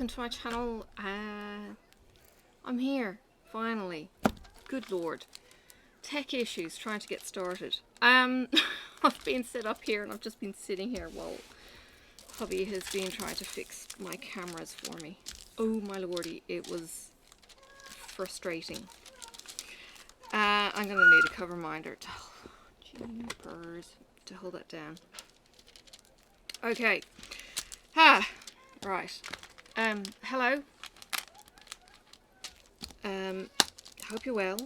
welcome to my channel. I'm here, finally. Good lord. Tech issues trying to get started. I've been set up here and I've just been sitting here while hubby has been trying to fix my cameras for me. Oh my lordy, it was frustrating. I'm gonna need a cover minder to, jeepers, to hold that down. Okay. Right. Hello. Hope you're well.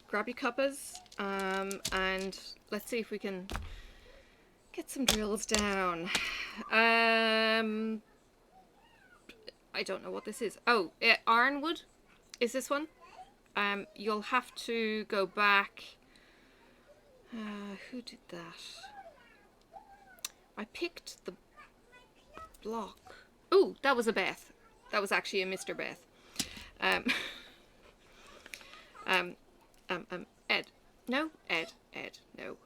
Grab your cuppas, and let's see if we can get some drills down. I don't know what this is. Oh, ironwood is this one. You'll have to go back. Who did that? I picked the block. Oh, that was a Beth. That was actually a Mr. Beth. Ed. No, Ed. No.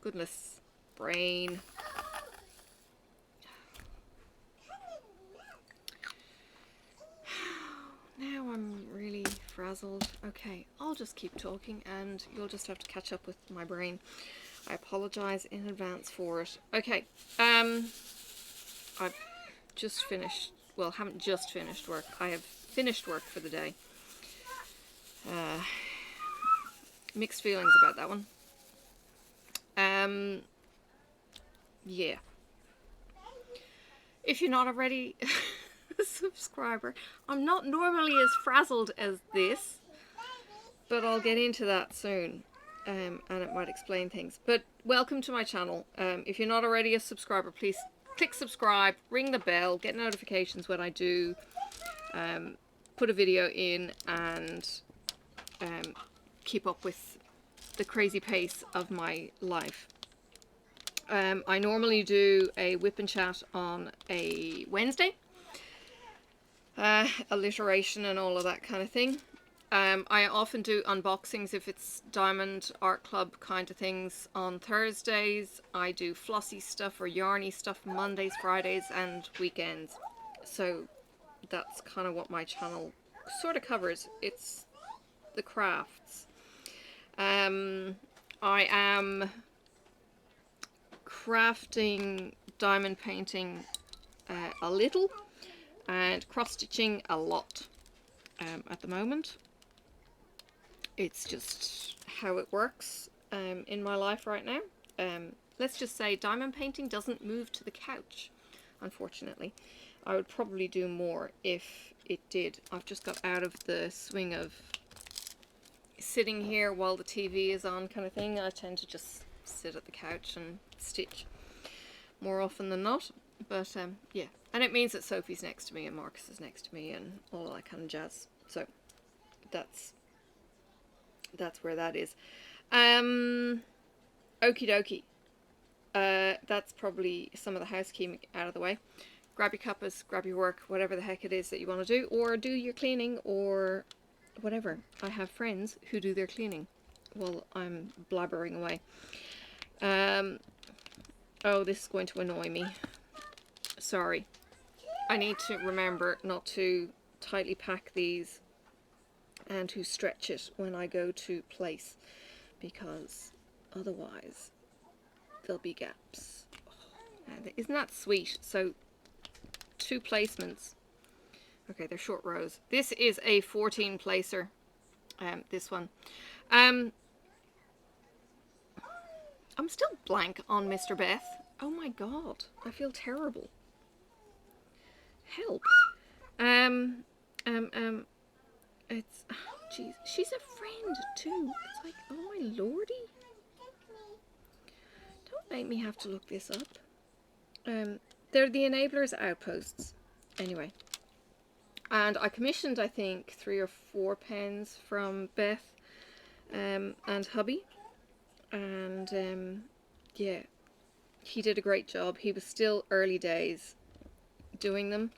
Goodness. Brain. Now I'm really frazzled. Okay, I'll just keep talking and you'll just have to catch up with my brain. I apologise in advance for it. Okay, I've just finished, well, haven't just finished work. I have finished work for the day. Mixed feelings about that one. Yeah. If you're not already a subscriber, I'm not normally as frazzled as this, but I'll get into that soon. And it might explain things. But welcome to my channel. If you're not already a subscriber, please click subscribe, ring the bell, get notifications when I do put a video in, and keep up with the crazy pace of my life. I normally do a whip and chat on a Wednesday, alliteration and all of that kind of thing. I often do unboxings if it's Diamond Art Club kind of things on Thursdays. I do flossy stuff or yarny stuff Mondays, Fridays and weekends. So that's kind of what my channel sort of covers. It's the crafts. I am crafting diamond painting a little and cross stitching a lot at the moment. It's just how it works in my life right now. Let's just say diamond painting doesn't move to the couch, unfortunately. I would probably do more if it did. I've just got out of the swing of sitting here while the TV is on kind of thing. I tend to just sit at the couch and stitch more often than not. But yeah, and it means that Sophie's next to me and Marcus is next to me and all that kind of jazz. So that's where that is. Okie dokie. That's probably some of the housekeeping out of the way. Grab your cuppas, grab your work, whatever the heck it is that you want to do, or do your cleaning or whatever. I have friends who do their cleaning while I'm blabbering away. Oh, this is going to annoy me. Sorry. I need to remember not to tightly pack these and to stretch it when I go to place, because otherwise there'll be gaps. Oh, isn't that sweet? So 2 placements. Okay, they're short rows. This is a 14 placer. This one. I'm still blank on Mr. Beth. Oh my god, I feel terrible. Help. It's, jeez, she's a friend too. It's like, oh my lordy. Don't make me have to look this up. They're the Enablers Outposts. Anyway. And I commissioned, I think, 3 or 4 pens from Beth and hubby. And yeah, he did a great job. He was still early days doing them.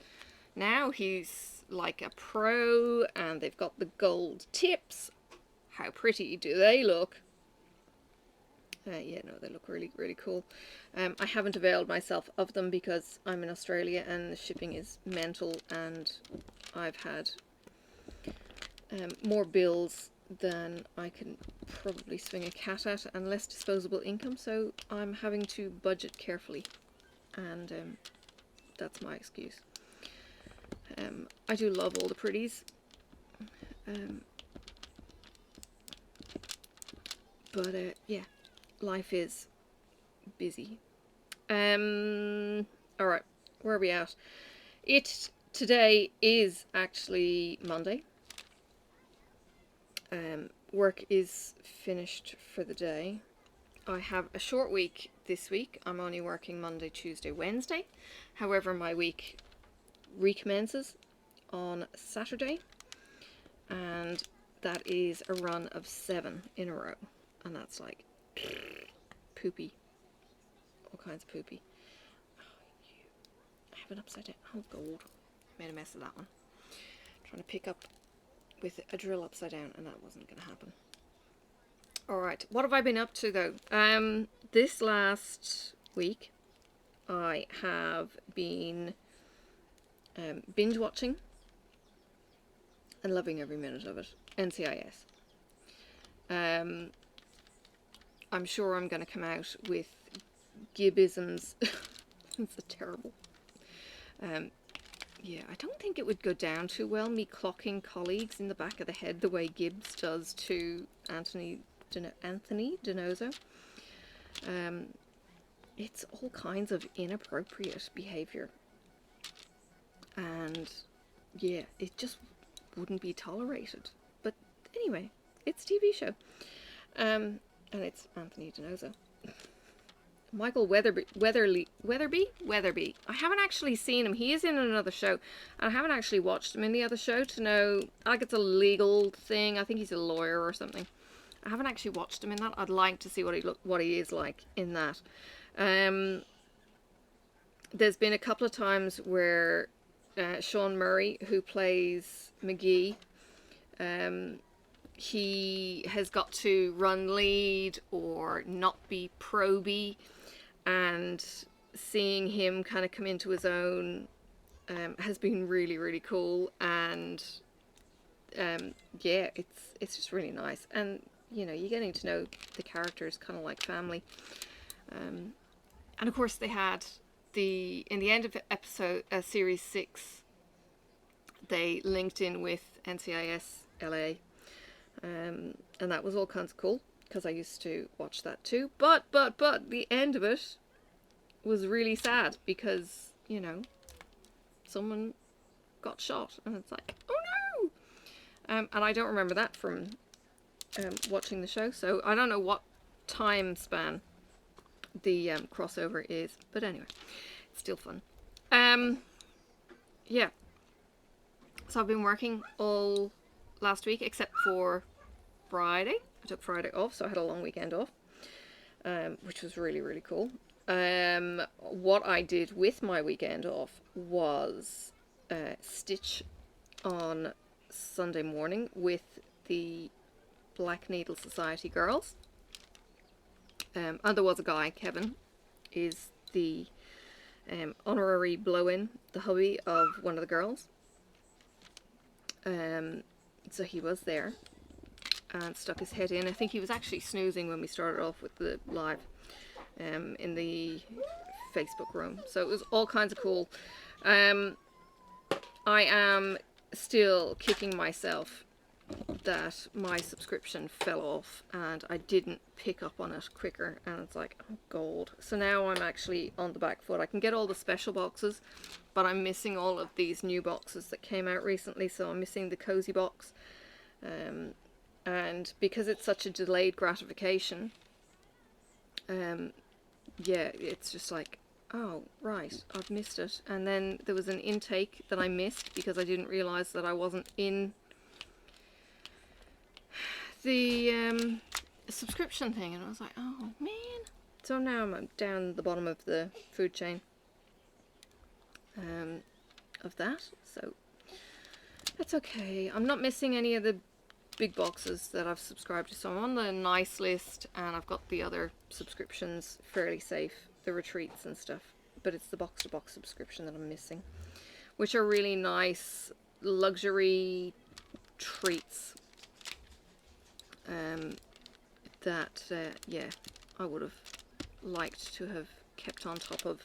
Now he's like a pro, and they've got the gold tips. How pretty do they look? Yeah, no, they look really, really cool. I haven't availed myself of them because I'm in Australia and the shipping is mental, and I've had more bills than I can probably swing a cat at, and less disposable income, so I'm having to budget carefully, and that's my excuse. I do love all the pretties, but yeah, life is busy. Alright, where are we at? Today is actually Monday. Work is finished for the day. I have a short week this week. I'm only working Monday, Tuesday, Wednesday. However, my week recommences on Saturday, and that is a run of 7 in a row, and that's like poopy, all kinds of poopy. I have it upside down. Oh god, made a mess of that one. Trying to pick up with a drill upside down, and that wasn't going to happen. Alright, what have I been up to though? This last week I have been binge watching and loving every minute of it. NCIS. I'm sure I'm going to come out with Gibbisms. It's a terrible. Yeah, I don't think it would go down too well, me clocking colleagues in the back of the head the way Gibbs does to Anthony Donoso. It's all kinds of inappropriate behaviour, and yeah, it just wouldn't be tolerated. But anyway, it's a TV show, and it's Anthony Donoso. Michael Weatherby. I haven't actually seen him. He is in another show, and I haven't actually watched him in the other show to know. Like, it's a legal thing. I think he's a lawyer or something. I haven't actually watched him in that. I'd like to see what he is like in that. There's been a couple of times where Sean Murray, who plays McGee, he has got to run lead or not be proby, and seeing him kind of come into his own has been really, really cool. And yeah, it's just really nice, and you know, you're getting to know the characters kind of like family. And of course they had in the end of episode series 6, they linked in with NCIS LA, and that was all kinds of cool because I used to watch that too. But the end of it was really sad because, you know, someone got shot, and it's like, oh no. And I don't remember that from watching the show, so I don't know what time span the crossover is, but anyway, it's still fun. Yeah, so I've been working all last week except for Friday. I took Friday off, so I had a long weekend off, which was really, really cool. What I did with my weekend off was stitch on Sunday morning with the Black Needle Society girls. And there was a guy, Kevin, is the honorary blow-in, the hubby of one of the girls. So he was there and stuck his head in. I think he was actually snoozing when we started off with the live in the Facebook room. So it was all kinds of cool. I am still kicking myself that my subscription fell off and I didn't pick up on it quicker, and it's like, oh god. So now I'm actually on the back foot. I can get all the special boxes, but I'm missing all of these new boxes that came out recently. So I'm missing the cozy box, and because it's such a delayed gratification, yeah, it's just like, oh right, I've missed it. And then there was an intake that I missed because I didn't realize that I wasn't in the subscription thing, and I was like, oh man. So now I'm down the bottom of the food chain of that, so that's okay. I'm not missing any of the big boxes that I've subscribed to. So I'm on the nice list, and I've got the other subscriptions fairly safe, the retreats and stuff. But it's the box-to-box subscription that I'm missing, which are really nice luxury treats. That yeah, I would have liked to have kept on top of.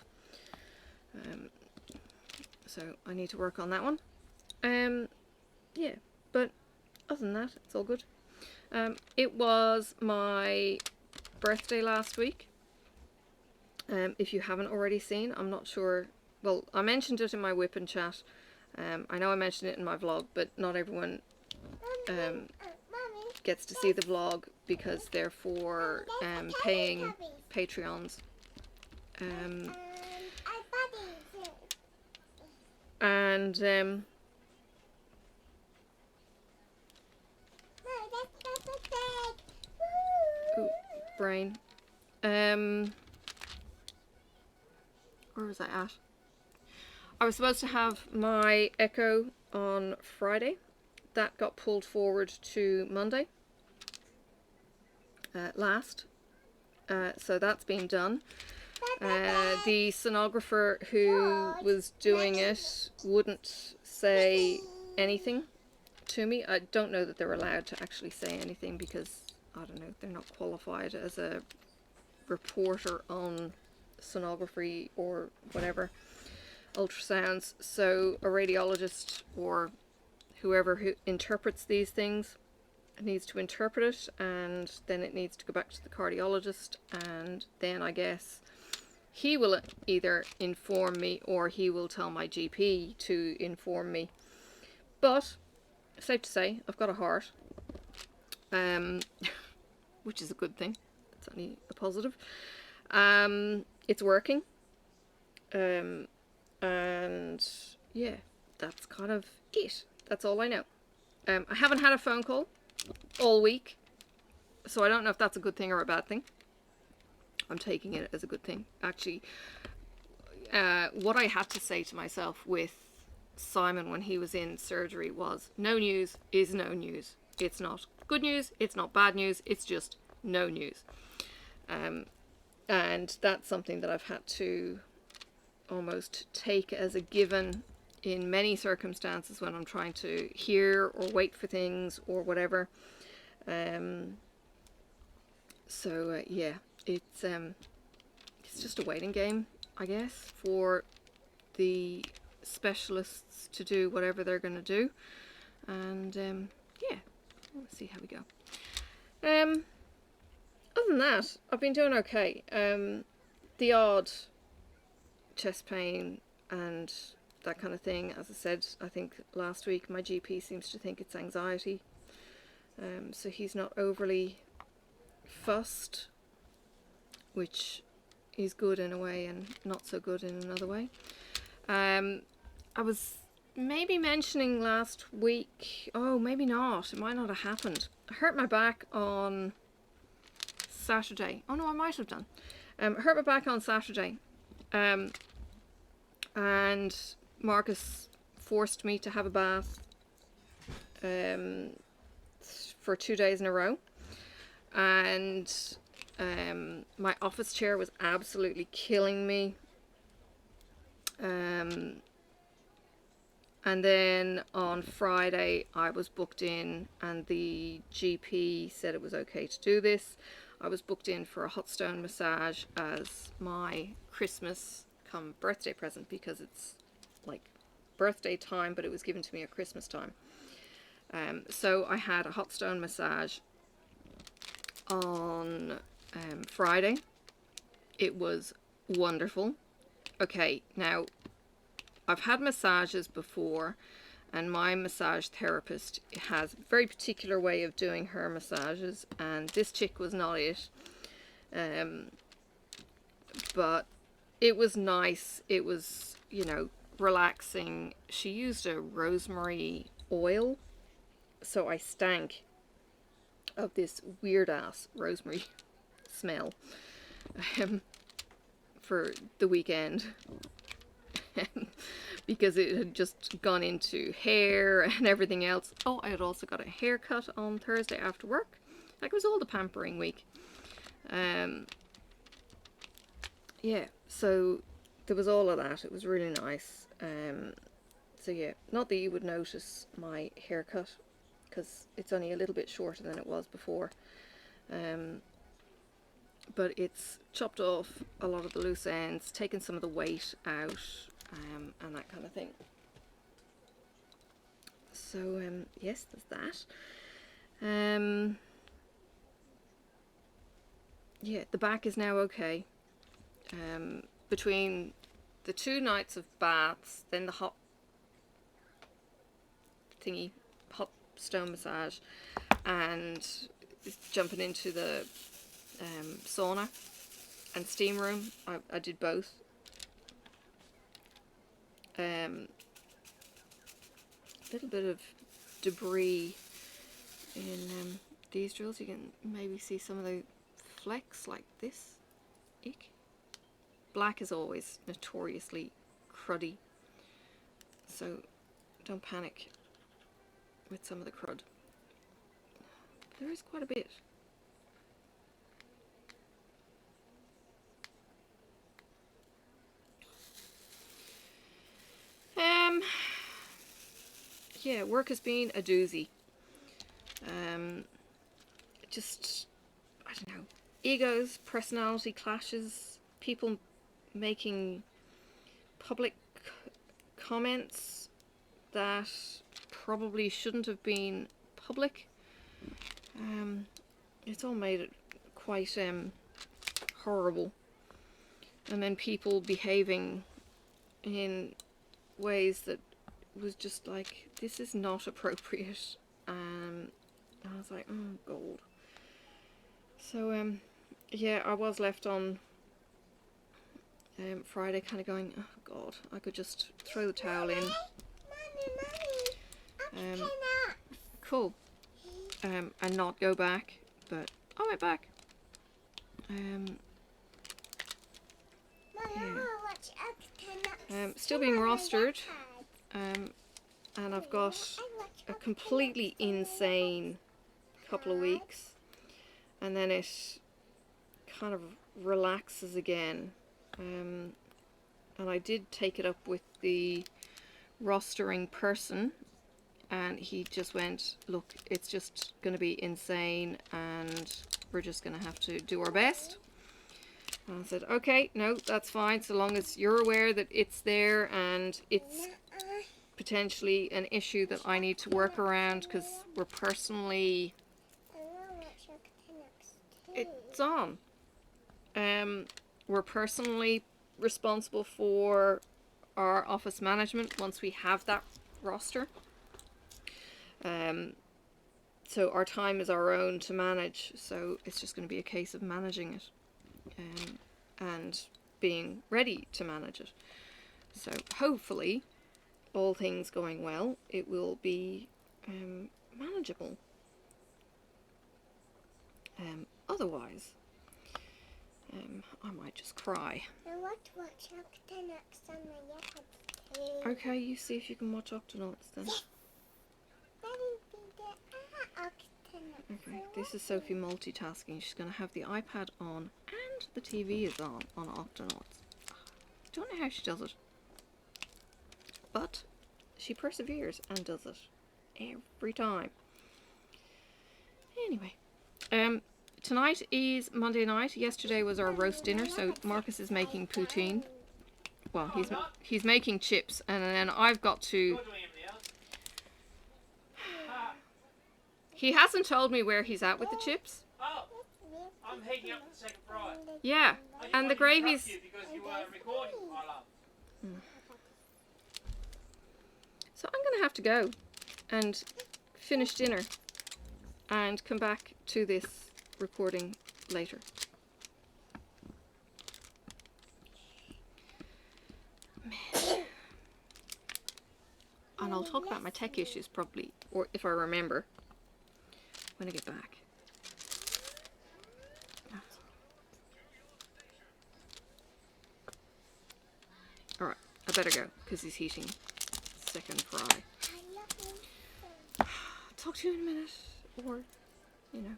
So I need to work on that one. Yeah, but other than that, it's all good. It was my birthday last week. If you haven't already seen, I'm not sure. Well, I mentioned it in my WiPnChat. I know I mentioned it in my vlog, but not everyone gets to see the vlog because they're for paying Patreons. And ooh, brain. Where was I at? I was supposed to have my Echo on Friday. That got pulled forward to Monday last. So that's been done. The sonographer who was doing it wouldn't say anything to me. I don't know that they're allowed to actually say anything because, I don't know, they're not qualified as a reporter on sonography or whatever, ultrasounds. So a radiologist or whoever who interprets these things needs to interpret it, and then it needs to go back to the cardiologist, and then I guess he will either inform me or he will tell my GP to inform me. But safe to say, I've got a heart, which is a good thing. It's only a positive. It's working, and yeah, that's kind of it. That's all I know. I haven't had a phone call all week, so I don't know if that's a good thing or a bad thing. I'm taking it as a good thing, actually. What I had to say to myself with Simon when he was in surgery was, no news is no news. It's not good news, it's not bad news, it's just no news. And that's something that I've had to almost take as a given in many circumstances when I'm trying to hear or wait for things or whatever. So yeah, it's just a waiting game, I guess, for the specialists to do whatever they're going to do. And yeah, let's see how we go. Other than that, I've been doing okay. The odd chest pain and that kind of thing, as I said, I think last week, my GP seems to think it's anxiety. So he's not overly fussed, which is good in a way and not so good in another way. I was maybe mentioning last week, oh maybe not, it might not have happened. I hurt my back on Saturday. Oh no, I might have done. Hurt my back on Saturday, and Marcus forced me to have a bath for 2 days in a row, and my office chair was absolutely killing me. And then on Friday I was booked in, and the GP said it was okay to do this. I was booked in for a hot stone massage as my Christmas come birthday present, because it's like birthday time, but it was given to me at Christmas time. So I had a hot stone massage on Friday. It was wonderful. Okay, now I've had massages before, and my massage therapist has a very particular way of doing her massages, and this chick was not it. But it was nice. It was, you know, relaxing. She used a rosemary oil, so I stank of this weird ass rosemary smell for the weekend. because it had just gone into hair and everything else. Oh, I had also got a haircut on Thursday after work. Like, it was all the pampering week. Yeah, so there was all of that. It was really nice. So yeah, not that you would notice my haircut, because it's only a little bit shorter than it was before. But it's chopped off a lot of the loose ends, taken some of the weight out, and that kind of thing. So yes, there's that. Yeah, the back is now okay. Between the 2 nights of baths, then the hot stone massage, and jumping into the sauna and steam room, I did both. A little bit of debris in these drills. You can maybe see some of the flecks like this. Eek. Black is always notoriously cruddy, so don't panic with some of the crud. There is quite a bit. Yeah, work has been a doozy. Just, I don't know, egos, personality clashes, people making public comments that probably shouldn't have been public. It's all made it quite horrible. And then people behaving in ways that was just like, this is not appropriate. And I was like, oh god. So yeah, I was left on Friday kind of going, oh god, I could just throw the towel in. Cool. And not go back, but I went back. Yeah. Still being rostered, and I've got a completely insane couple of weeks, and then it kind of relaxes again. And I did take it up with the rostering person, and he just went, look, it's just going to be insane and we're just going to have to do our best. And I said, okay, no, that's fine, so long as you're aware that it's there and it's potentially an issue that I need to work around, because we're personally... It's on. We're personally responsible for our office management once we have that roster. So our time is our own to manage, so it's just going to be a case of managing it, and being ready to manage it. So hopefully, all things going well, it will be manageable. Otherwise, I might just cry. I want to watch Octonauts on my iPad. Okay, you see if you can watch Octonauts then. Okay, this is Sophie multitasking. She's going to have the iPad on and the TV is on Octonauts. I don't know how she does it, but she perseveres and does it every time. Anyway, tonight is Monday night. Yesterday was our roast dinner, so Marcus is making poutine. Well, he's making chips, and then I've got to... He hasn't told me where he's at with the chips. Oh, I'm heating up the second fry. Yeah, and the gravy's... Because you were recording, my love. So I'm going to have to go and finish dinner and come back to this recording later. And I'll talk about my tech issues probably, or if I remember, when I get back. Alright, I better go, because he's heating second fry. Talk to you in a minute, or, you know,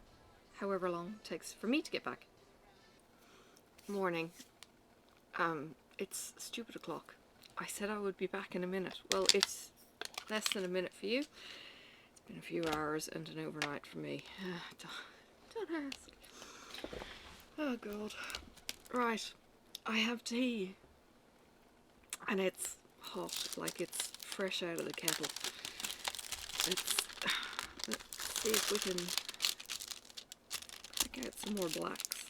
however long it takes for me to get back. Morning. It's stupid o'clock. I said I would be back in a minute. Well, it's less than a minute for you. It's been a few hours and an overnight for me. Don't ask. Oh God. Right. I have tea. And it's hot, like it's fresh out of the kettle. Let's see if we can pick out some more blacks.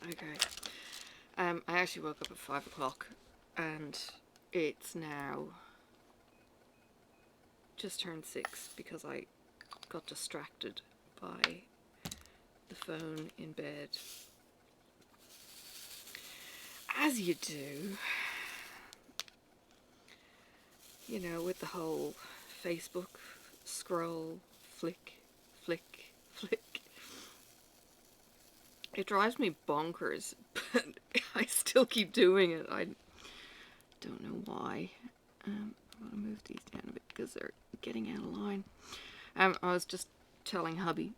Okay. I actually woke up at 5 o'clock and it's now just turned 6 because I got distracted by the phone in bed. As you do, you know, with the whole Facebook scroll, flick, flick, flick. It drives me bonkers, but I still keep doing it. I don't know why. I'm going to move these down a bit because they're getting out of line. I was just telling hubby,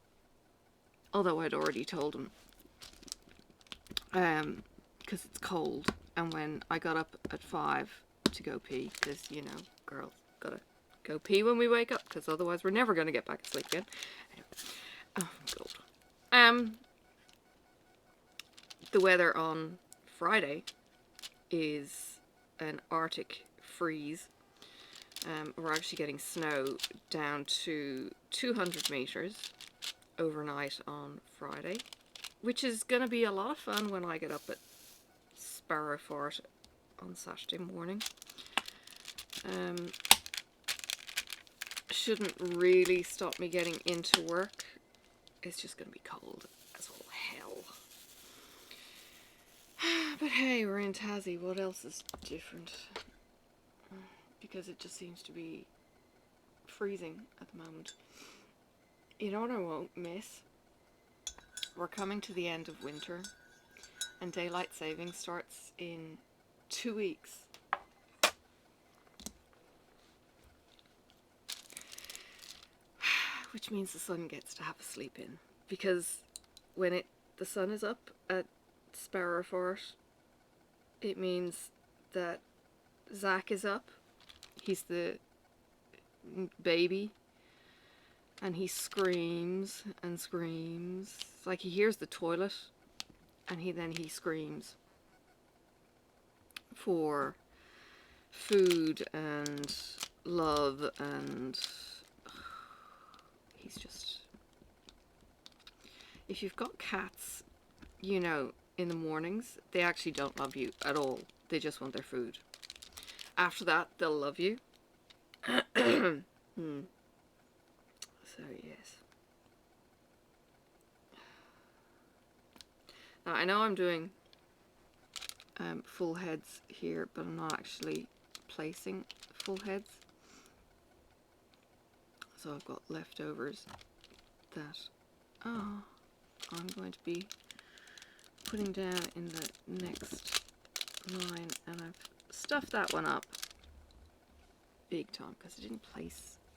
although I'd already told him, because it's cold, and when I got up at 5 to go pee, because, you know, girls gotta go pee when we wake up, because otherwise we're never going to get back to sleep again. Anyway. Oh, God. The weather on Friday is an Arctic freeze. We're actually getting snow down to 200 meters overnight on Friday, which is going to be a lot of fun when I get up at Sparrowfort on Saturday morning. Shouldn't really stop me getting into work. It's just going to be cold as all hell. But hey, we're in Tassie. What else is different? Because it just seems to be freezing at the moment. You know what I won't miss? We're coming to the end of winter, and daylight saving starts in 2 weeks. Which means the sun gets to have a sleep in. Because when the sun is up at Sparrowfort, it means that Zach is up. He's the baby, and he screams and screams. It's like he hears the toilet, and then he screams for food and love, and he's just... If you've got cats, you know, in the mornings, they actually don't love you at all. They just want their food. After that, they'll love you. So, yes. Now, I know I'm doing full heads here, but I'm not actually placing full heads. So I've got leftovers that I'm going to be putting down in the next line, and I've stuffed that one up big time because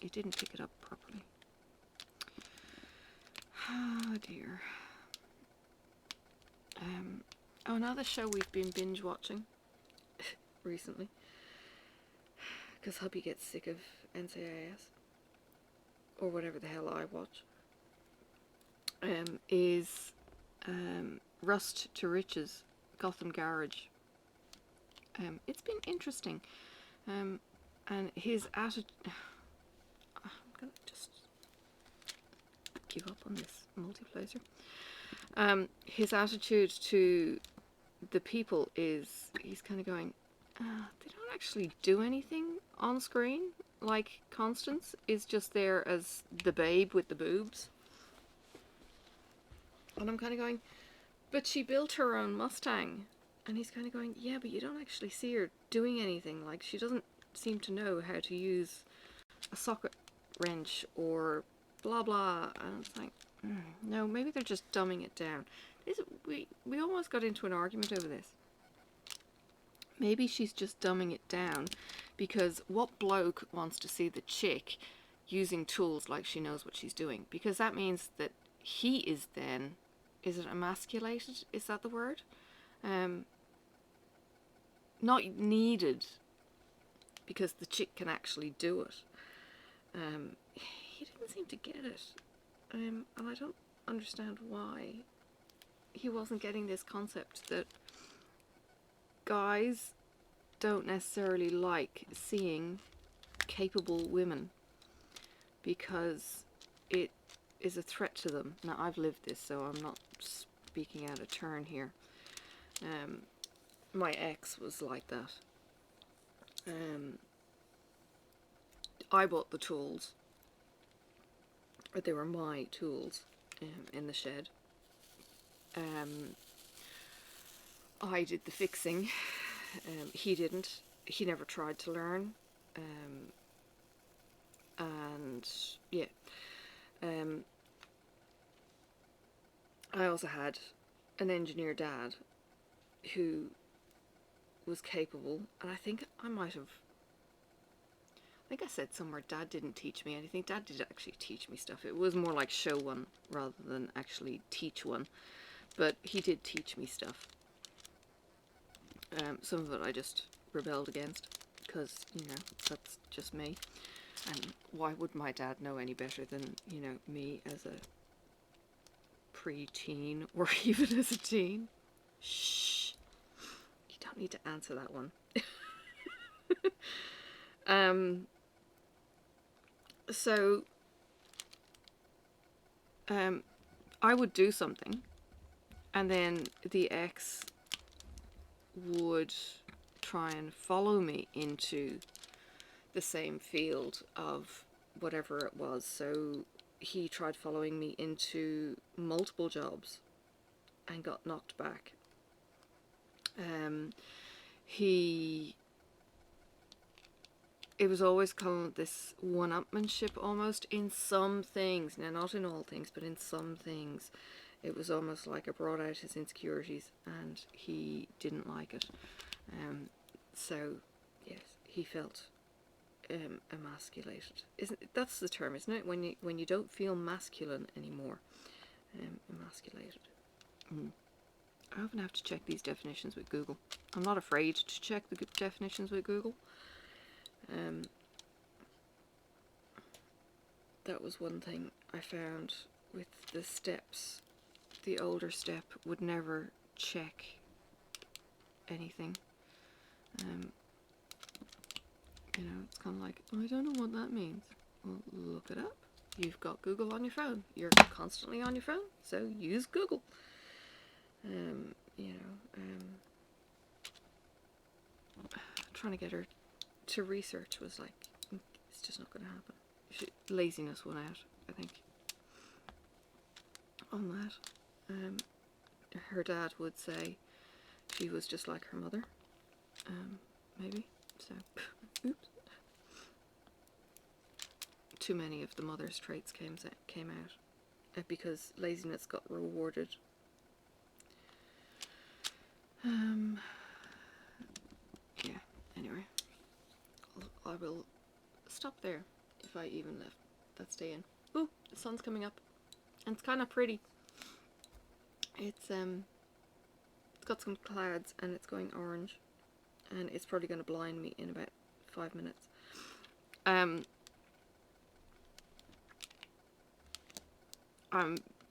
it didn't pick it up properly. Oh dear. Another show we've been binge watching recently, because hubby gets sick of NCIS or whatever the hell I watch, is Rust to Riches, Gotham Garage. It's been interesting, and his attitude... I'm gonna just give up on this multiplacer. His attitude to the people is, he's kind of going, they don't actually do anything on screen. Like, Constance is just there as the babe with the boobs. And I'm kind of going, but she built her own Mustang. And he's kind of going, yeah, but you don't actually see her doing anything. Like, she doesn't seem to know how to use a socket wrench or blah blah. And it's like, no, maybe they're just dumbing it down. We almost got into an argument over this. Maybe she's just dumbing it down, because what bloke wants to see the chick using tools like she knows what she's doing? Because that means that he is then, is it emasculated? Is that the word? Not needed, because the chick can actually do it. He didn't seem to get it. And I don't understand why he wasn't getting this concept that guys don't necessarily like seeing capable women because it is a threat to them. Now, I've lived this, so I'm not speaking out of turn here. My ex was like that. I bought the tools, or they were my tools, in the shed. I did the fixing. He didn't. He never tried to learn. And yeah. I also had an engineer dad who was capable, and I think I might have, I think I said somewhere Dad didn't teach me anything. Dad did actually teach me stuff. It was more like show one rather than actually teach one, but he did teach me stuff. Some of it I just rebelled against because, you know, that's just me, and why would my dad know any better than, you know, me as a pre-teen or even as a teen? Shh. You don't need to answer that one. So I would do something, and then the ex would try and follow me into the same field of whatever it was. So he tried following me into multiple jobs and got knocked back. It was always kind of this one-upmanship almost in some things. Now, not in all things, but in some things. It was almost like it brought out his insecurities, and he didn't like it. So, yes, he felt emasculated. That's the term, isn't it? When you don't feel masculine anymore. Emasculated. I often have to check these definitions with Google. I'm not afraid to check the definitions with Google. That was one thing I found with the steps. The older step would never check anything. You know, it's kind of like, I don't know what that means. Well, look it up. You've got Google on your phone. You're constantly on your phone, so use Google. You know, trying to get her to research was like, it's just not going to happen. Laziness won out, I think, on that. Her dad would say she was just like her mother, maybe, so, oops. Too many of the mother's traits came out, because laziness got rewarded. Yeah, anyway, I will stop there if I even left that stay in. Ooh, the sun's coming up, and it's kind of pretty. It's got some clouds and it's going orange, and it's probably going to blind me in about 5 minutes. I'm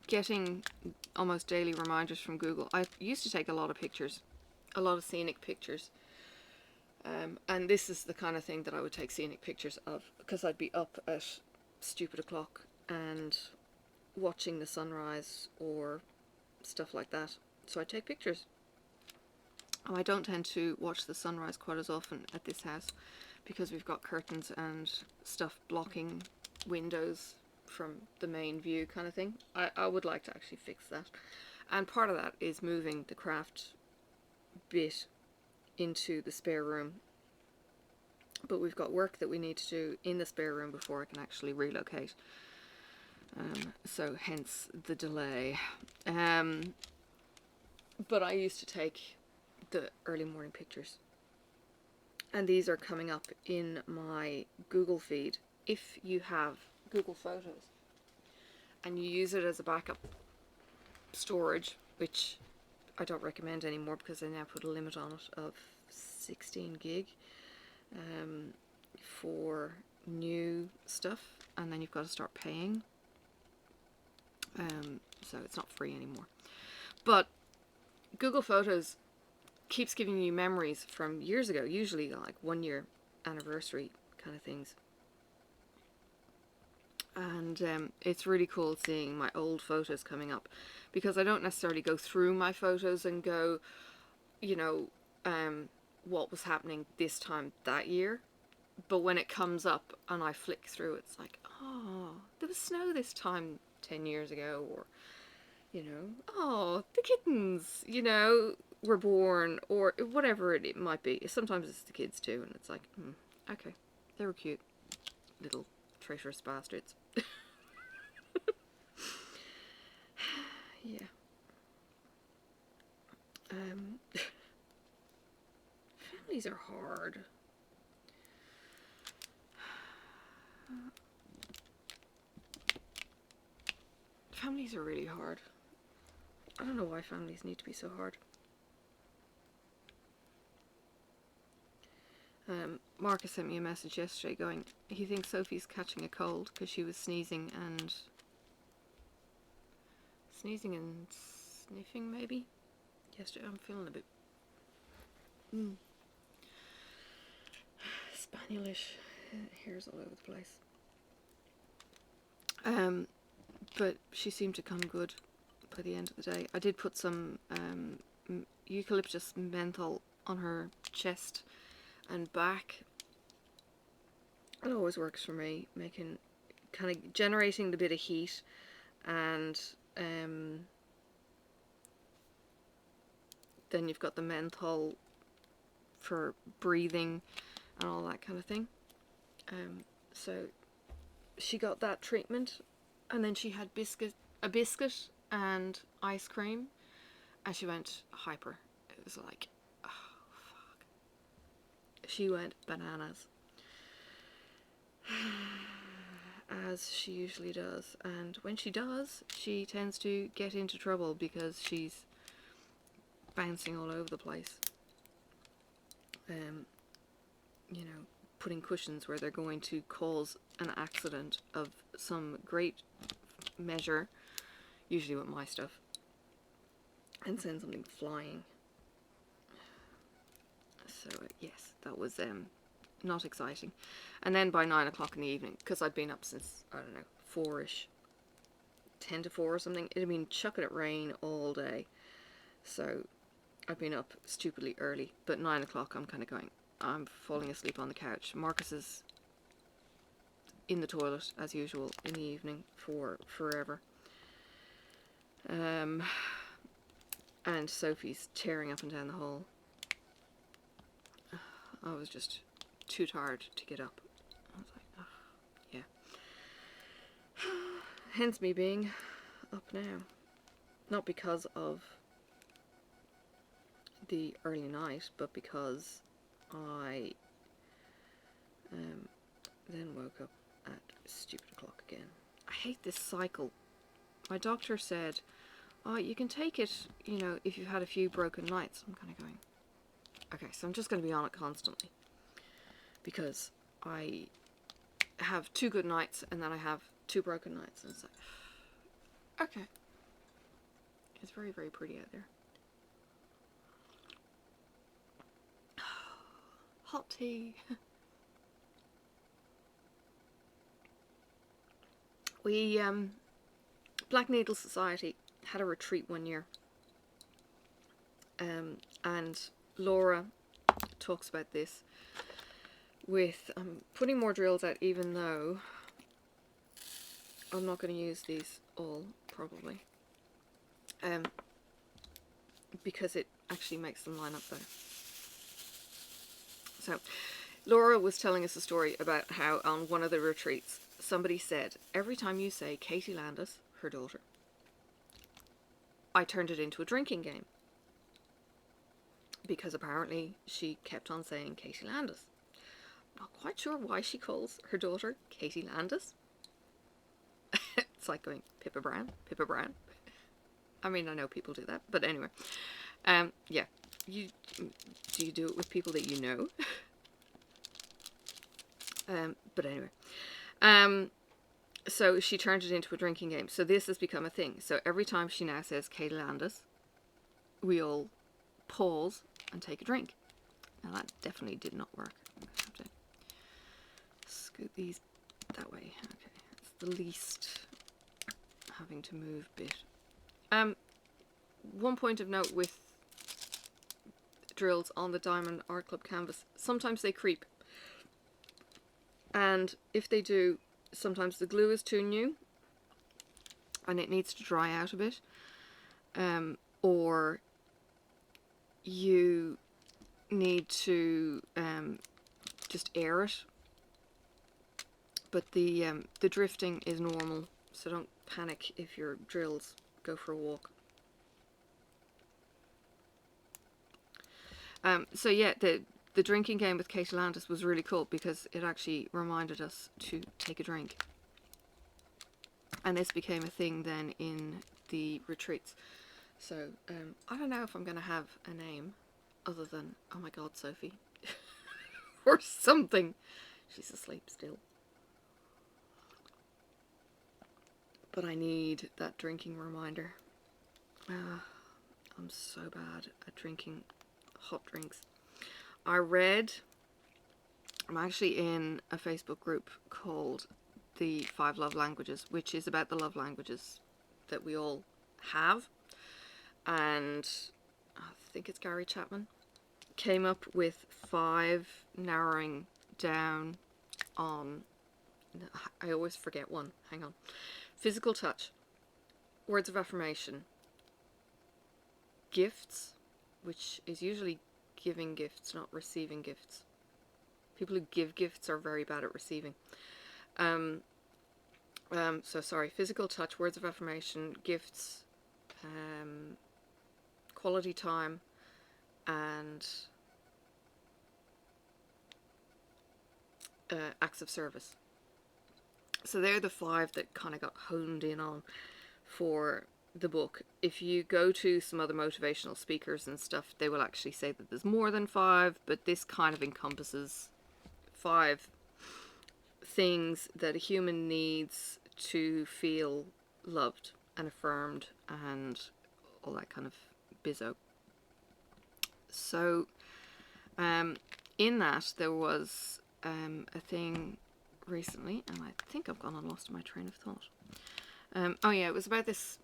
getting almost daily reminders from Google. I used to take a lot of pictures, a lot of scenic pictures, and this is the kind of thing that I would take scenic pictures of, because I'd be up at stupid o'clock and watching the sunrise or stuff like that, so I take pictures. I don't tend to watch the sunrise quite as often at this house because we've got curtains and stuff blocking windows from the main view kind of thing. I would like to actually fix that, and part of that is moving the craft bit into the spare room, but we've got work that we need to do in the spare room before I can actually relocate, so hence the delay. But I used to take the early morning pictures And these are coming up in my Google feed. If you have Google Photos and you use it as a backup storage, which I don't recommend anymore because they now put a limit on it of 16 gig for new stuff, and then you've got to start paying. So it's not free anymore. But Google Photos keeps giving you memories from years ago, usually like 1 year anniversary kind of things. And it's really cool seeing my old photos coming up, because I don't necessarily go through my photos and go, you know, what was happening this time that year. But when it comes up and I flick through, it's like, oh, there was snow this time 10 years ago, or, you know, oh, the kittens, you know, were born, or whatever it might be. Sometimes it's the kids too, and it's like, okay, they were cute little traitorous bastards. Yeah. Families are hard. Families are really hard. I don't know why families need to be so hard. Marcus sent me a message yesterday going, he thinks Sophie's catching a cold because she was sneezing and sniffing maybe. Yesterday, I'm feeling a bit Spanielish. Hairs all over the place. But she seemed to come good by the end of the day. I did put some eucalyptus menthol on her chest and back. It always works for me, making, kind of generating the bit of heat, and then you've got the menthol for breathing and all that kind of thing. So she got that treatment, and then she had a biscuit and ice cream, and she went hyper. It was like, oh fuck. She went bananas. As she usually does, and when she does, she tends to get into trouble because she's bouncing all over the place. You know, putting cushions where they're going to cause an accident of some great measure, usually with my stuff, and send something flying. So yes, that was not exciting. And then by 9 o'clock in the evening, because I'd been up since, I don't know, 4ish, 10 to 4 or something, it had been chucking it rain all day, so I've been up stupidly early. But 9 o'clock I'm kind of going, I'm falling asleep on the couch. Marcus is in the toilet as usual in the evening for forever, and Sophie's tearing up and down the hall. I was just too tired to get up. I was like, oh, yeah. Hence me being up now. Not because of the early night, but because I then woke up at stupid o'clock again. I hate this cycle. My doctor said, oh, you can take it, you know, if you've had a few broken nights. I'm kind of going, okay, so I'm just going to be on it constantly, because I have 2 good nights and then I have 2 broken nights, and it's like, okay. It's very, very pretty out there. Hot tea. We, Black Needle Society had a retreat one year, and Laura talks about this with putting more drills out, even though I'm not going to use these all, probably, because it actually makes them line up better. So Laura was telling us a story about how on one of the retreats somebody said, every time you say Katie Landis, her daughter, I turned it into a drinking game. because apparently she kept on saying Katie Landis. Not quite sure why she calls her daughter Katie Landis. It's like going Pippa Brown, Pippa Brown. I mean, I know people do that, but anyway. Yeah. Do you do it with people that you know? But anyway. So she turned it into a drinking game. So this has become a thing. So every time she now says Katie Landis, we all pause and take a drink. Now that definitely did not work. I'm gonna have to scoot these that way. Okay, it's the least having to move bit. One point of note with drills on the Diamond Art Club canvas, sometimes they creep. And if they do, sometimes the glue is too new and it needs to dry out a bit. Or you need to just air it. But the drifting is normal, so don't panic if your drills go for a walk. So yeah, the drinking game with Katie Landis was really cool because it actually reminded us to take a drink. And this became a thing then in the retreats. So I don't know if I'm going to have a name other than, oh my god, Sophie. Or something. She's asleep still. But I need that drinking reminder. I'm so bad at drinking hot drinks. I'm actually in a Facebook group called the 5 Love Languages, which is about the love languages that we all have. And I think it's Gary Chapman came up with 5, narrowing down on, I always forget one, hang on. Physical touch, words of affirmation, gifts, which is usually giving gifts, not receiving gifts. People who give gifts are very bad at receiving. So sorry, physical touch, words of affirmation, gifts, quality time, and acts of service. So they're the 5 that kind of got honed in on for the book. If you go to some other motivational speakers and stuff, they will actually say that there's more than 5, but this kind of encompasses 5 things that a human needs to feel loved and affirmed and all that kind of bizzo. So in that there was a thing recently, and I think I've gone and lost my train of thought. Oh yeah, it was about this,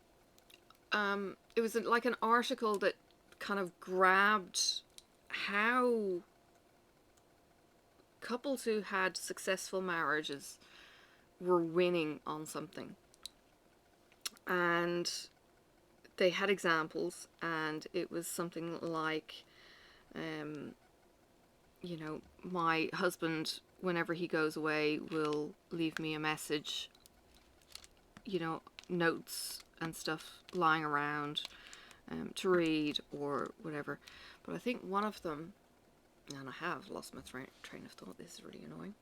it was like an article that kind of grabbed how couples who had successful marriages were winning on something. And they had examples, and it was something like, you know, my husband, whenever he goes away, will leave me a message, you know, notes and stuff lying around to read or whatever. But I think one of them, and I have lost my train of thought, this is really annoying.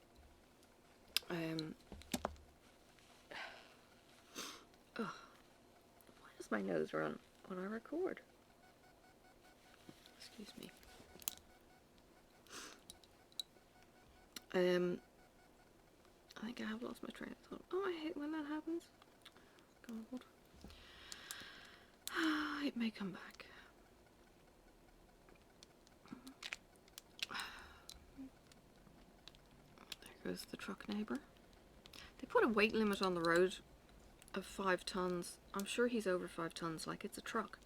Why does my nose run when I record? Excuse me. I think I have lost my train of thought. Oh, I hate when that happens. God. It may come back. There goes the truck neighbour. They put a weight limit on the road of 5 tons. I'm sure he's over 5 tons. Like, it's a truck.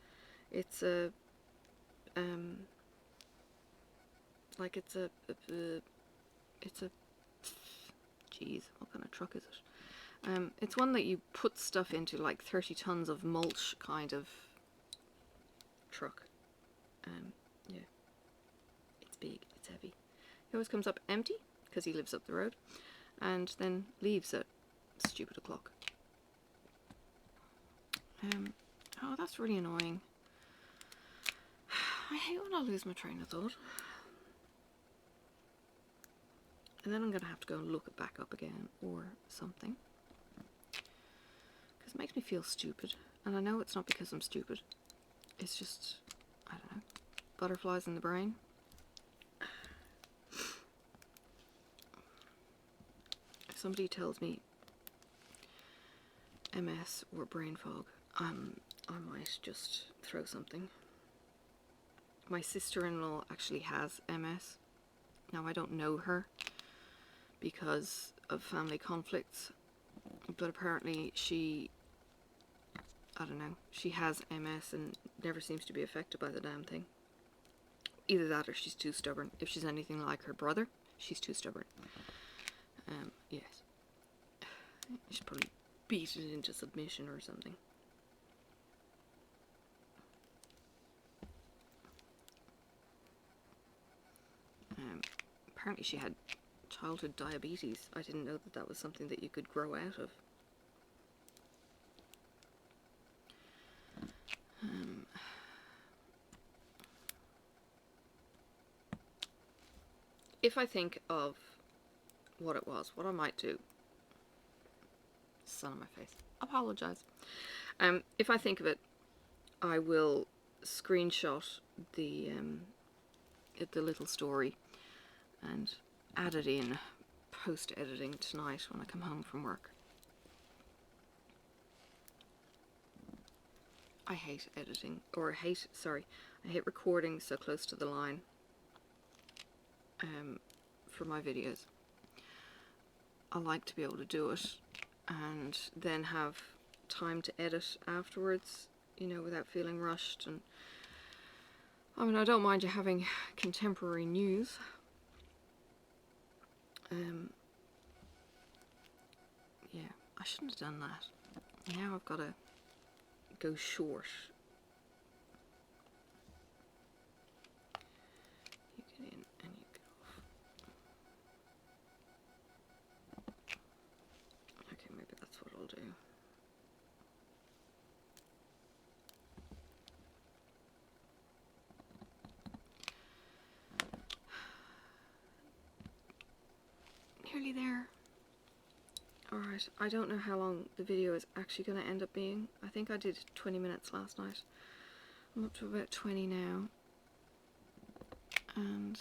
It's a like it's a geez, what kind of truck is it? It's one that you put stuff into, like 30 tons of mulch kind of truck. Yeah, it's big, it's heavy. He always comes up empty because he lives up the road, and then leaves at stupid o'clock. Oh, that's really annoying. I hate when I lose my train of thought. And then I'm going to have to go and look it back up again or something. Because it makes me feel stupid. And I know it's not because I'm stupid. It's just, I don't know, butterflies in the brain. If somebody tells me MS or brain fog, I might just throw something. My sister-in-law actually has MS. Now, I don't know her because of family conflicts, but apparently she, I don't know, she has MS and never seems to be affected by the damn thing. Either that or she's too stubborn. If she's anything like her brother, she's too stubborn. Yes. I should probably beat it into submission or something. Apparently she had childhood diabetes. I didn't know that that was something that you could grow out of. If I think of what it was, what I might do, sun on my face, apologise. If I think of it, I will screenshot the little story and add it in post-editing tonight when I come home from work. I hate editing, or I hate recording so close to the line for my videos. I like to be able to do it and then have time to edit afterwards, you know, without feeling rushed. And I mean, I don't mind you having contemporary news. Yeah, I shouldn't have done that. Now I've got to go short. You get in and you get off. Okay, maybe that's what I'll do. Nearly there. Alright, I don't know how long the video is actually going to end up being. I think I did 20 minutes last night. I'm up to about 20 now. And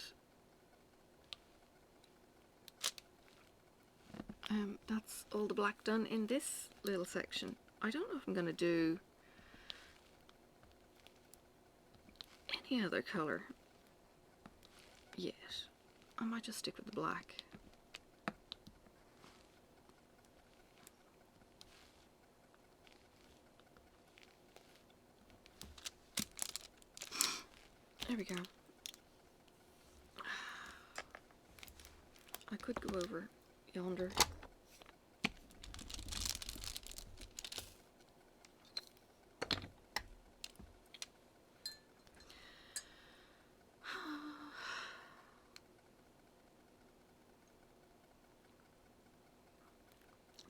that's all the black done in this little section. I don't know if I'm going to do any other colour yet. I might just stick with the black. There we go. I could go over yonder.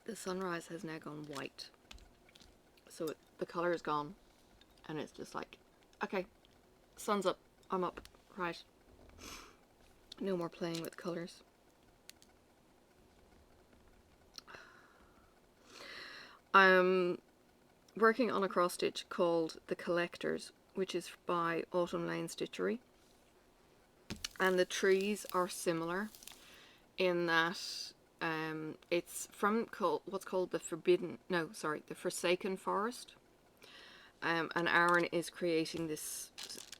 The sunrise has now gone white. So the colour is gone. And it's just like, okay, sun's up, I'm up, right. No more playing with colours. I'm working on a cross stitch called The Collectors, which is by Autumn Lane Stitchery. And the trees are similar in that it's from what's called the Forsaken Forest. And Aaron is creating this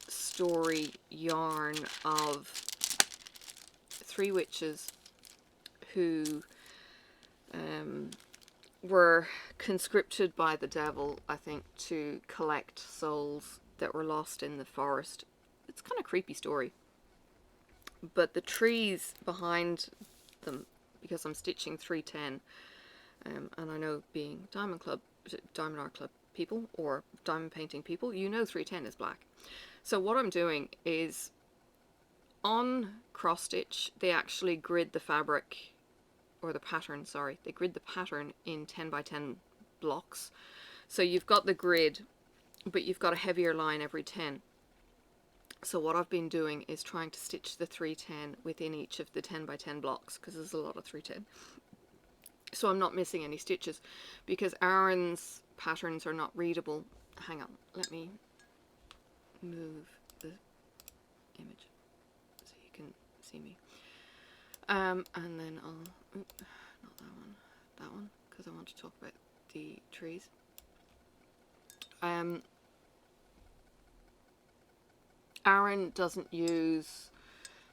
story yarn of 3 witches who were conscripted by the devil, I think, to collect souls that were lost in the forest. It's kind of a creepy story. But the trees behind them, because I'm stitching 310, and I know being Diamond Art Club people or diamond painting people, you know 310 is black. So what I'm doing is on cross stitch they actually grid the fabric, or the pattern, sorry, they grid the pattern in 10 by 10 blocks. So you've got the grid, but you've got a heavier line every 10. So what I've been doing is trying to stitch the 310 within each of the 10 by 10 blocks, because there's a lot of 310. So I'm not missing any stitches, because Aaron's patterns are not readable. Hang on, let me move the image so you can see me. And then I'll, not that one, because I want to talk about the trees. Aaron doesn't use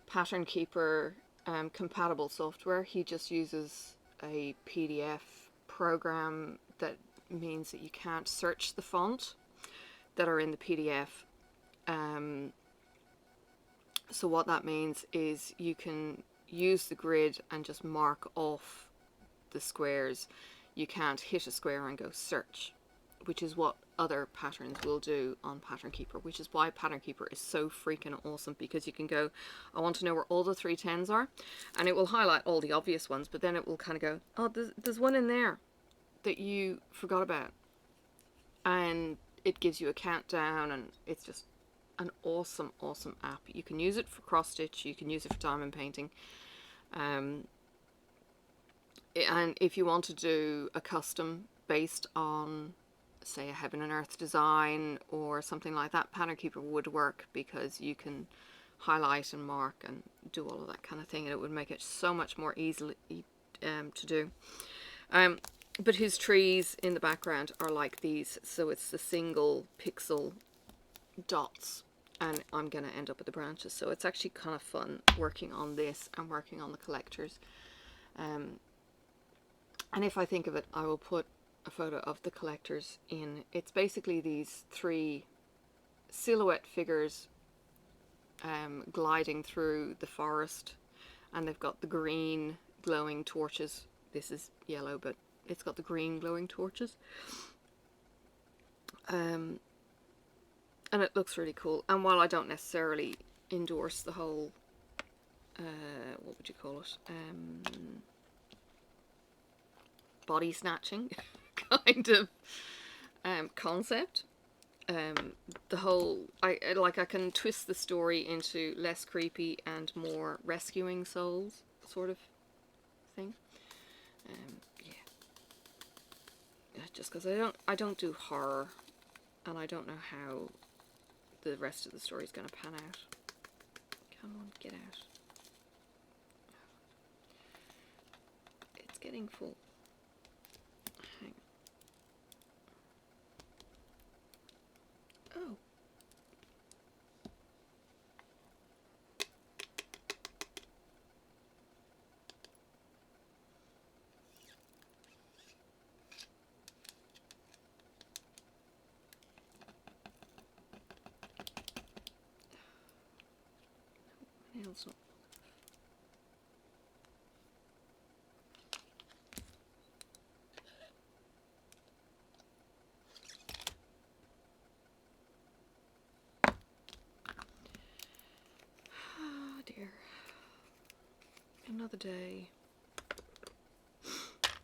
Pattern Keeper compatible software. He just uses a PDF program that means that you can't search the font that are in the PDF. So what that means is you can use the grid and just mark off the squares. You can't hit a square and go search, which is what other patterns will do on Pattern Keeper, which is why Pattern Keeper is so freaking awesome, because you can go, I want to know where all the 310s are, and it will highlight all the obvious ones, but then it will kind of go, oh, there's one in there that you forgot about, and it gives you a countdown, and it's just an awesome app. You can use it for cross stitch, you can use it for diamond painting, and if you want to do a custom based on, say, a heaven and earth design or something like that, Pattern Keeper would work, because you can highlight and mark and do all of that kind of thing, and it would make it so much more easily to do. But his trees in the background are like these, so it's the single pixel dots, and I'm going to end up with the branches, so it's actually kind of fun working on this and working on the collectors. And if I think of it, I will put a photo of the collectors in. It's basically these 3 silhouette figures gliding through the forest, and they've got the green glowing torches. This is yellow, but it's got the green glowing torches. And it looks really cool. And while I don't necessarily endorse the whole, what would you call it? Body snatching kind of concept. The whole, I can twist the story into less creepy and more rescuing souls sort of thing. Yeah. Just because I don't do horror, and I don't know how the rest of the story is going to pan out. Come on, get out. It's getting full. Hang on. Oh. Nails not. Oh dear. Another day.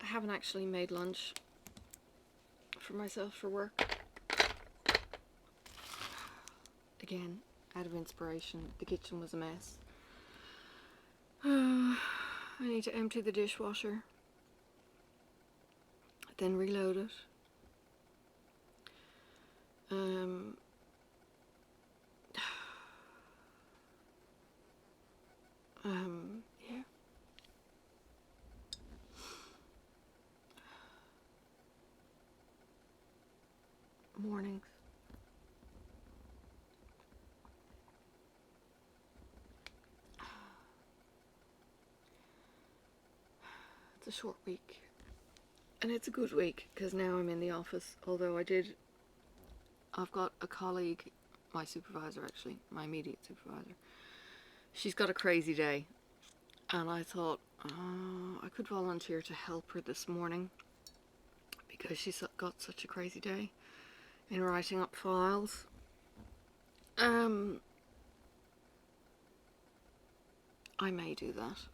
I haven't actually made lunch for myself for work. Again, out of inspiration. The kitchen was a mess. I need to empty the dishwasher, then reload it. Yeah. Mornings. It's a short week, and it's a good week because now I'm in the office, although I've got a colleague, my supervisor actually, my immediate supervisor. She's got a crazy day, and I thought I could volunteer to help her this morning because she's got such a crazy day in writing up files. I may do that.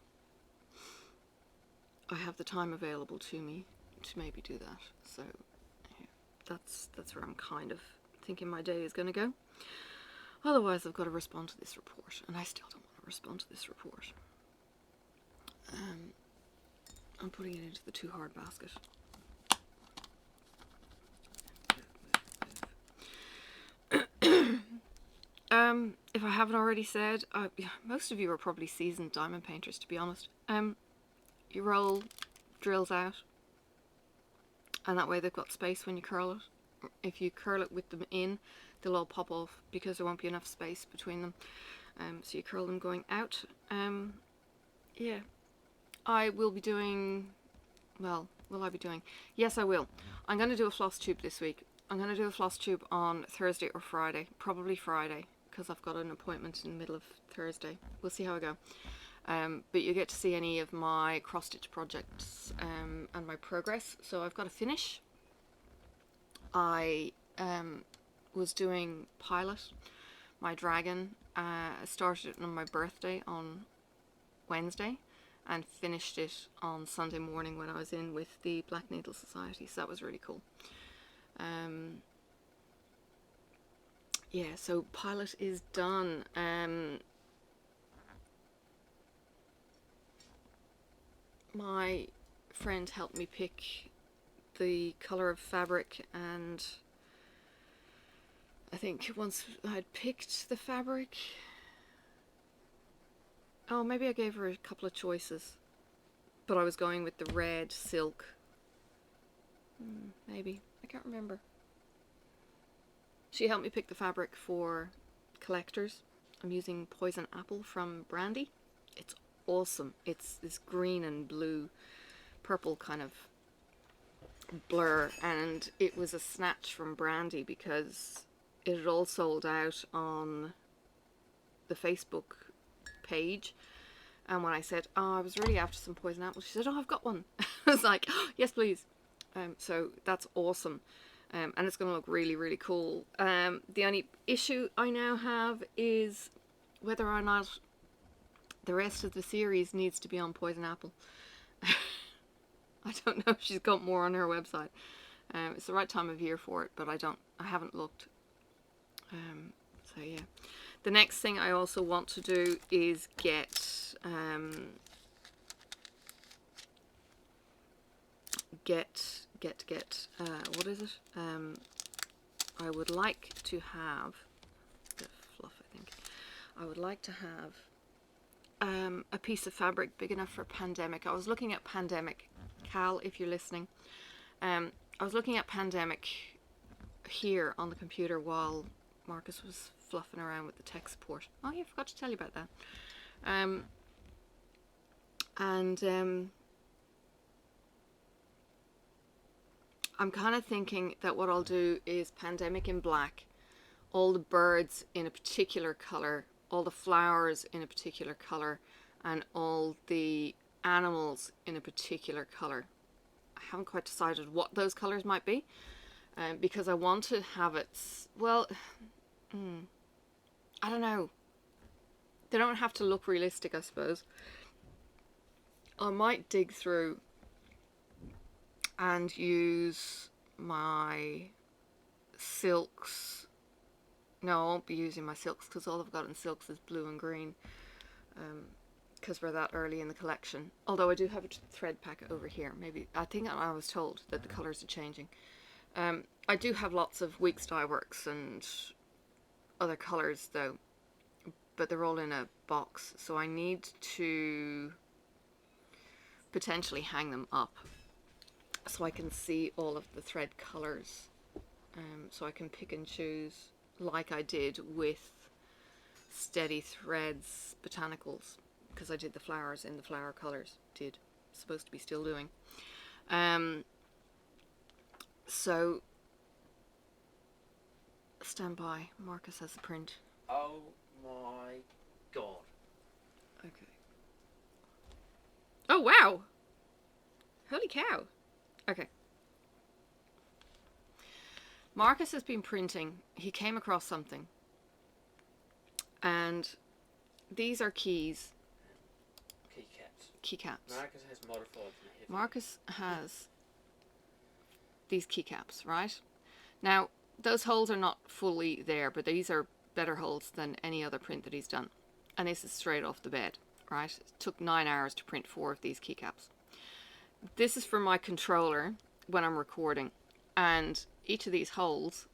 I have the time available to me to maybe do that, so yeah, that's where I'm kind of thinking my day is going to go. Otherwise, I've got to respond to this report, and I still don't want to respond to this report. I'm putting it into the too hard basket. If I haven't already said, most of you are probably seasoned diamond painters, to be honest. You roll drills out, and that way they've got space when you curl it. If you curl it with them in, they'll all pop off because there won't be enough space between them. So you curl them going out. Yeah, I will be doing, well, will I be doing? Yes, I will. I'm going to do a floss tube this week. I'm going to do a floss tube on Thursday or Friday, probably Friday, because I've got an appointment in the middle of Thursday. We'll see how I go. But you get to see any of my cross-stitch projects and my progress. So I've got to finish. I was doing Pilot, my dragon. Started it on my birthday on Wednesday and finished it on Sunday morning when I was in with the Black Needle Society. So that was really cool. Yeah, so Pilot is done. My friend helped me pick the colour of fabric, and I think once I'd picked the fabric, oh, maybe I gave her a couple of choices, but I was going with the red silk. Maybe, I can't remember. She helped me pick the fabric for collectors. I'm using Poison Apple from Brandy. It's awesome. It's this green and blue, purple kind of blur, and it was a snatch from Brandy because it had all sold out on the Facebook page. And when I said, oh, I was really after some Poison Apple, she said, oh, I've got one. I was like, oh, yes, please. So that's awesome. And it's going to look really, really cool. The only issue I now have is whether or not the rest of the series needs to be on Poison Apple. I don't know if she's got more on her website. It's the right time of year for it, but I haven't looked. So yeah. The next thing I also want to do is get what is it? I would like to have the fluff, I think. I would like to have a piece of fabric big enough for Pandemic. I was looking at Pandemic. Cal, if you're listening. I was looking at Pandemic here on the computer while Marcus was fluffing around with the tech support. Oh yeah, I forgot to tell you about that. I'm kind of thinking that what I'll do is Pandemic in black, all the birds in a particular colour, all the flowers in a particular colour, and all the animals in a particular colour. I haven't quite decided what those colours might be, because I want to have it, well, I don't know. They don't have to look realistic, I suppose. I might dig through and use my silks. No, I won't be using my silks because all I've got in silks is blue and green, because we're that early in the collection. Although I do have a thread pack over here. Maybe, I think I was told that the colours are changing. I do have lots of Weeks Dye Works and other colours though, but they're all in a box, so I need to potentially hang them up so I can see all of the thread colours, so I can pick and choose like I did with Steady Threads Botanicals, because I did the flowers in the flower colours. Supposed to be still doing. So stand by. Marcus has the print. Oh my god. Okay. Oh wow! Holy cow! Okay. Marcus has been printing. He came across something. And these are keys. Keycaps. Keycaps. Marcus has modified them heavily. Marcus has these keycaps, right? Now, those holes are not fully there, but these are better holds than any other print that he's done. And this is straight off the bed, right? It took 9 hours to print 4 of these keycaps. This is for my controller when I'm recording, and each of these holes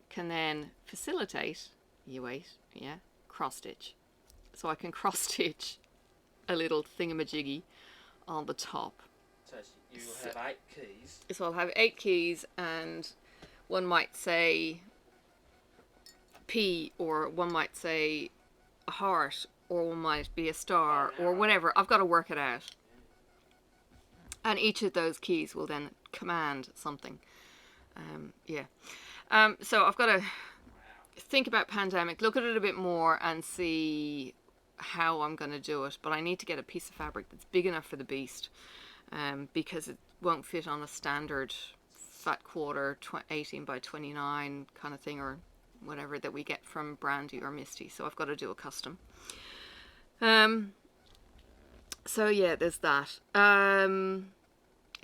can then facilitate, you wait, yeah, cross stitch. So I can cross stitch a little thingamajiggy on the top. So you will have 8 keys. So I'll have 8 keys, and one might say P, or one might say a heart, or one might be a star, or whatever. I've got to work it out. And each of those keys will then command something. Yeah. So I've got to think about Pandemic, look at it a bit more and see how I'm going to do it. But I need to get a piece of fabric that's big enough for the beast, because it won't fit on a standard fat quarter 18 by 29 kind of thing, or whatever that we get from Brandy or Misty. So I've got to do a custom. So yeah, there's that.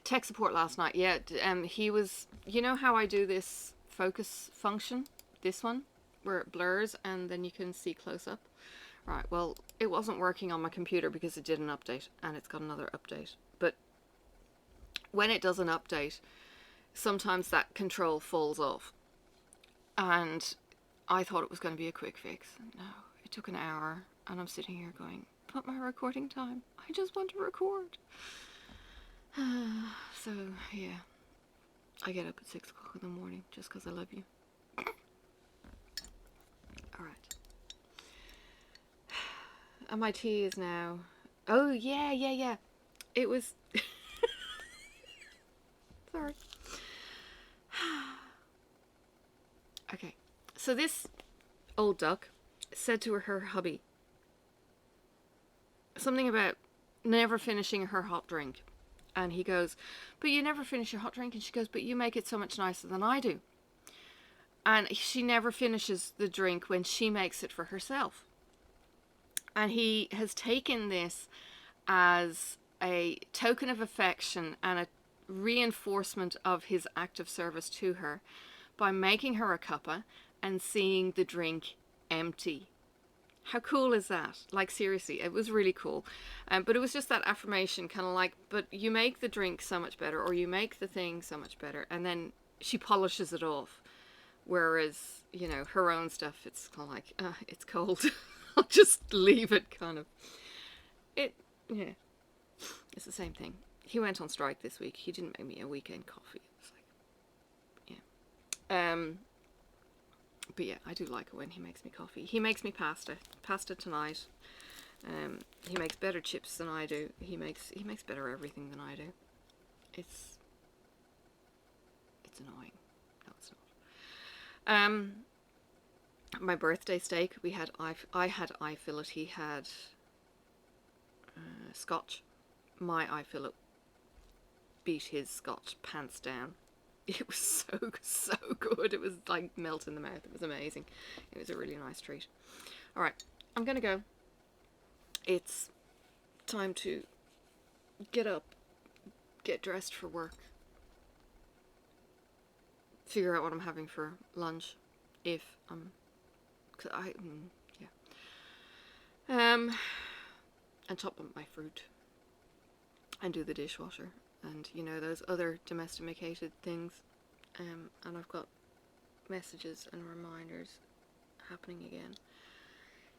Tech support last night. Yeah, he was, you know how I do this focus function, this one, where it blurs and then you can see close up. Right, well, it wasn't working on my computer because it did an update, and it's got another update. But when it does an update, sometimes that control falls off. And I thought it was going to be a quick fix. No, it took an hour, and I'm sitting here going, but my recording time, I just want to record. So yeah, I get up at 6 o'clock in the morning just because I love you. Alright. And my tea is now, oh yeah, it was, sorry. Okay, so this old duck said to her hubby something about never finishing her hot drink. And he goes, but you never finish your hot drink. And she goes, but you make it so much nicer than I do. And she never finishes the drink when she makes it for herself. And he has taken this as a token of affection and a reinforcement of his act of service to her by making her a cuppa and seeing the drink empty. How cool is that? Like, seriously, it was really cool. But it was just that affirmation, kind of like, but you make the drink so much better, or you make the thing so much better, and then she polishes it off. Whereas, you know, her own stuff, it's kind of like, it's cold. I'll just leave it, kind of. Yeah. It's the same thing. He went on strike this week. He didn't make me a weekend coffee. It's like, yeah. But yeah, I do like it when he makes me coffee. He makes me pasta tonight. He makes better chips than I do. He makes better everything than I do. It's annoying. No, it's not. My birthday steak, I had eye fillet. He had Scotch. My eye fillet beat his Scotch pants down. It was so good. It was like melt in the mouth. It was amazing. It was a really nice treat. Alright, I'm gonna go. It's time to get up, get dressed for work, figure out what I'm having for lunch, if I'm, and top up my fruit, and do the dishwasher. And, you know, those other domesticated things. And I've got messages and reminders happening again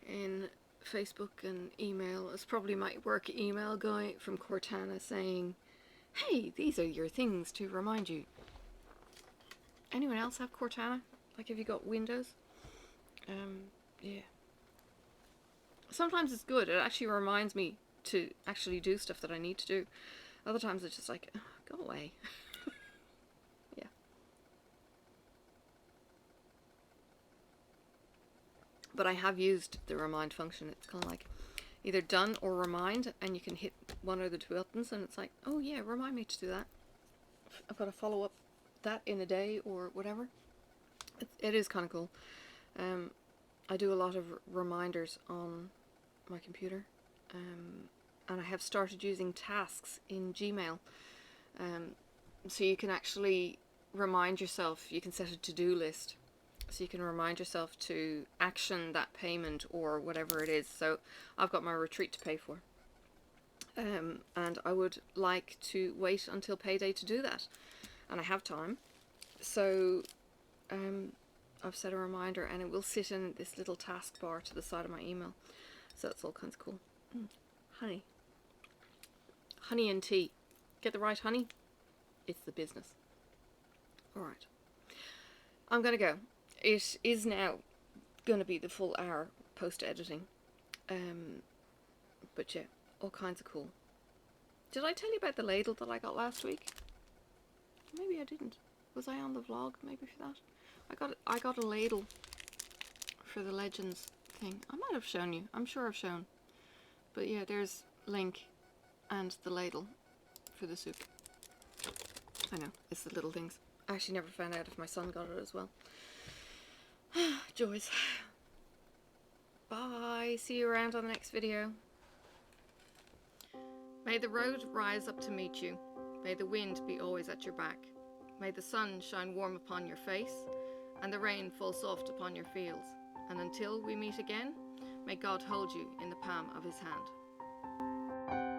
in Facebook and email. It's probably my work email going from Cortana saying, hey, these are your things to remind you. Anyone else have Cortana? Like, have you got Windows? Yeah. Sometimes it's good. It actually reminds me to actually do stuff that I need to do. Other times it's just like, oh, go away. Yeah. But I have used the remind function. It's kind of like either done or remind, and you can hit one or the two buttons, and it's like, oh yeah, remind me to do that. I've got to follow up that in a day or whatever. It is kind of cool. I do a lot of reminders on my computer. And I have started using tasks in Gmail. So you can actually remind yourself, you can set a to-do list so you can remind yourself to action that payment or whatever it is. So I've got my retreat to pay for, and I would like to wait until payday to do that, and I have time. So I've set a reminder, and it will sit in this little taskbar to the side of my email. So it's all kinds of cool. Honey. Honey and tea. Get the right honey. It's the business. Alright. I'm going to go. It is now going to be the full hour post-editing. But yeah, all kinds of cool. Did I tell you about the ladle that I got last week? Maybe I didn't. Was I on the vlog maybe for that? I got a ladle for the Legends thing. I might have shown you. I'm sure I've shown. But yeah, there's link and the ladle for the soup. I know, it's the little things. I actually never found out if my son got it as well. Joys. Bye. See you around on the next video. May the road rise up to meet you. May the wind be always at your back. May the sun shine warm upon your face, and the rain fall soft upon your fields. And until we meet again, may God hold you in the palm of his hand.